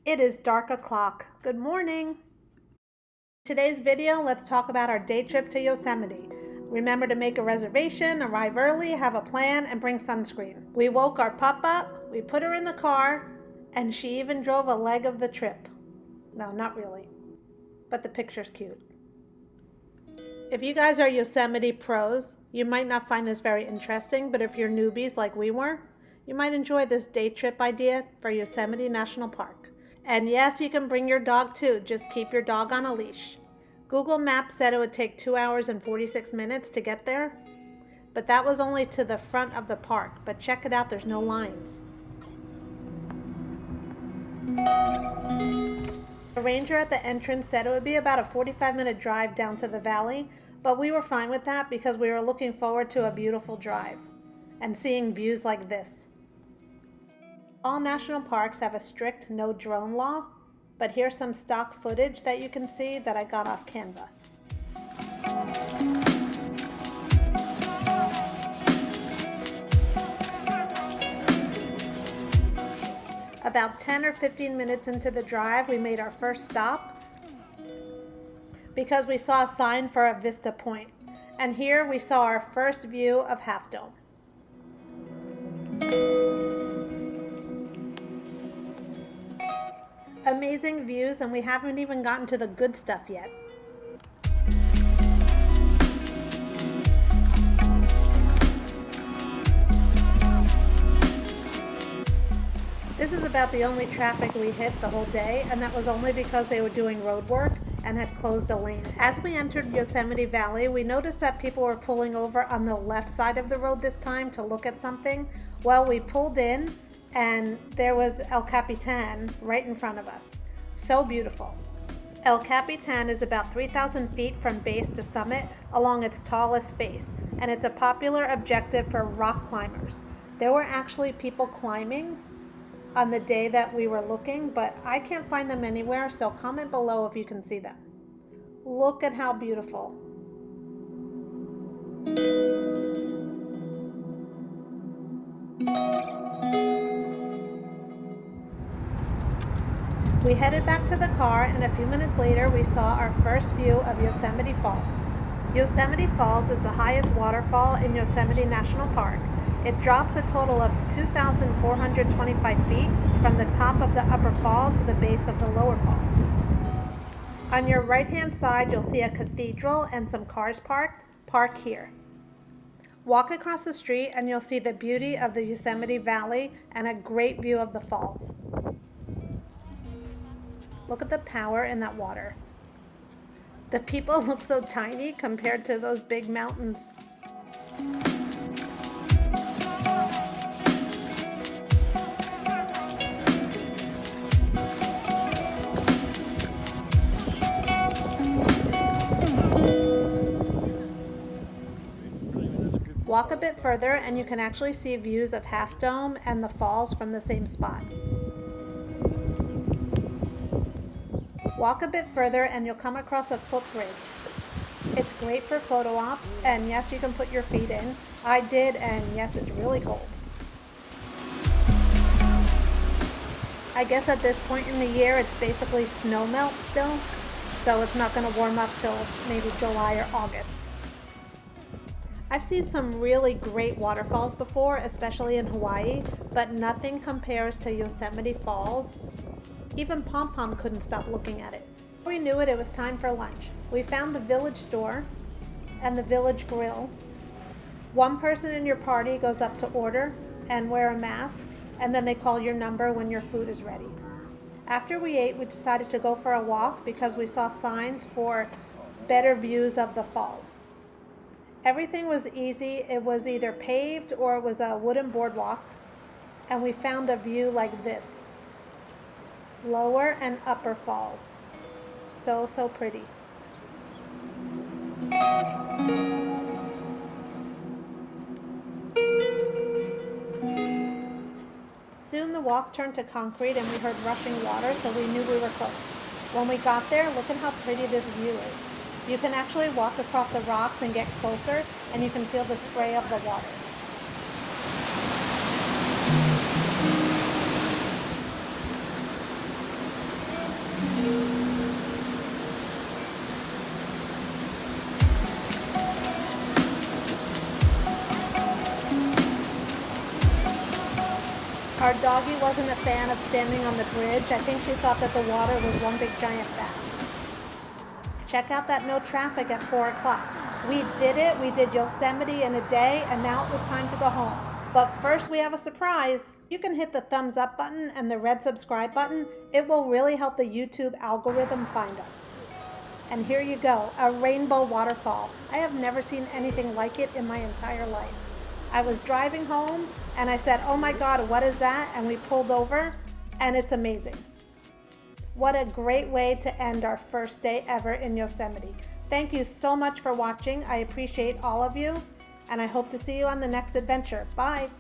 It is dark o'clock. Good morning. Today's video, let's talk about our day trip to Yosemite. Remember to make a reservation, arrive early, have a plan, and bring sunscreen. We woke our pup up, we put her in the car, and she even drove a leg of the trip. No, not really, but the picture's cute. If you guys are Yosemite pros, you might not find this very interesting, but if you're newbies like we were, you might enjoy this day trip idea for Yosemite National Park. And yes, you can bring your dog too, just keep your dog on a leash. Google Maps said it would take 2 hours and 46 minutes to get there, but that was only to the front of the park, but check it out, there's no lines. The ranger at the entrance said it would be about a 45-minute drive down to the valley, but we were fine with that because we were looking forward to a beautiful drive and seeing views like this. All national parks have a strict no drone law, but here's some stock footage that you can see that I got off Canva. About 10 or 15 minutes into the drive, we made our first stop because we saw a sign for a vista point. And here we saw our first view of Half Dome. Amazing views, and we haven't even gotten to the good stuff yet. This is about the only traffic we hit the whole day, and that was only because they were doing road work and had closed a lane. As we entered Yosemite Valley, we noticed that people were pulling over on the left side of the road this time to look at something. Well, we pulled in, and there was El Capitan right in front of us. So beautiful. El Capitan is about 3,000 feet from base to summit along its tallest face, and it's a popular objective for rock climbers. There were actually people climbing on the day that we were looking, but I can't find them anywhere, so comment below if you can see them. Look at how beautiful. We headed back to the car, and a few minutes later we saw our first view of Yosemite Falls. Yosemite Falls is the highest waterfall in Yosemite National Park. It drops a total of 2,425 feet from the top of the upper fall to the base of the lower fall. On your right-hand side, you'll see a cathedral and some cars parked. Park here. Walk across the street and you'll see the beauty of the Yosemite Valley and a great view of the falls. Look at the power in that water. The people look so tiny compared to those big mountains. Walk a bit further and you can actually see views of Half Dome and the falls from the same spot. Walk a bit further and you'll come across a footbridge. It's great for photo ops, and yes, you can put your feet in. I did, and yes, it's really cold. I guess at this point in the year, it's basically snow melt still, so it's not going to warm up till maybe July or August. I've seen some really great waterfalls before, especially in Hawaii, but nothing compares to Yosemite Falls. Even Pom Pom couldn't stop looking at it. Before we knew it, it was time for lunch. We found the village store and the village grill. One person in your party goes up to order and wear a mask, and then they call your number when your food is ready. After we ate, we decided to go for a walk because we saw signs for better views of the falls. Everything was easy. It was either paved or it was a wooden boardwalk, and we found a view like this. Lower and upper falls. So pretty. Soon the walk turned to concrete and we heard rushing water, so we knew we were close. When we got there, look at how pretty this view is. You can actually walk across the rocks and get closer, and you can feel the spray of the water. Our doggie wasn't a fan of standing on the bridge. I think she thought that the water was one big giant bath. Check out that no traffic at 4 o'clock. We did it. We did Yosemite in a day, and now it was time to go home. But first we have a surprise. You can hit the thumbs up button and the red subscribe button. It will really help the YouTube algorithm find us. And here you go, a rainbow waterfall. I have never seen anything like it in my entire life. I was driving home and I said, oh my God, what is that? And we pulled over and it's amazing. What a great way to end our first day ever in Yosemite. Thank you so much for watching. I appreciate all of you and I hope to see you on the next adventure. Bye.